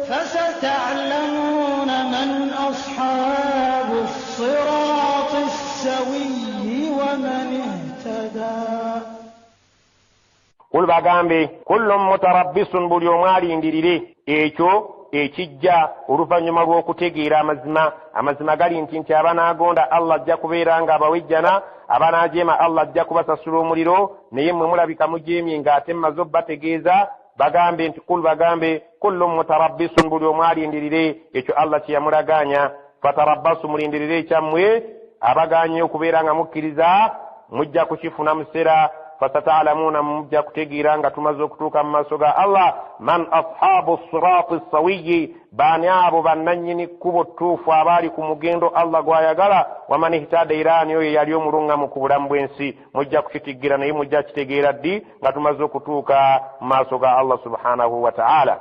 فستعلمون من أصحاب الصراط السوي ومن اهتدى. قل bagambe kullu mutarabbisun buli omwali indirire ekyo ekijja oluvannyuma lw'okutegeera amazima gali nti abanaagonda Allah ajja kubeera nga abawejjana, abanaajeema Allah ajja kubasasula omuliro, naye mmwe mulabika mujeemye ng'ate mmaze obbategeeza. Bagambe nti bagambe kullu mutarabbisun buli omwali indirire ekyo Allah kye yamulagaanya. Fatarabbasu mulindirire ekyammwe abagaanye okubeera nga mukkiriza mujja kukifuna musera. Fasata'lamuna mujja kutegeera nga tumaze okutuuka mu maaso ga Allah man ashabu sirati sawiyyi, baani abo bannannyini kkubo ttuufu abaali ku mugendo Allah gw'ayagala. Waman ihtada, era ani oyo yali omulungamu ku bulamu bw'ensi. Mujja kukitiggira naye mujja kitegeera ddi nga tumaze okutuuka mu maaso ga Allah subhanahu wa ta'ala.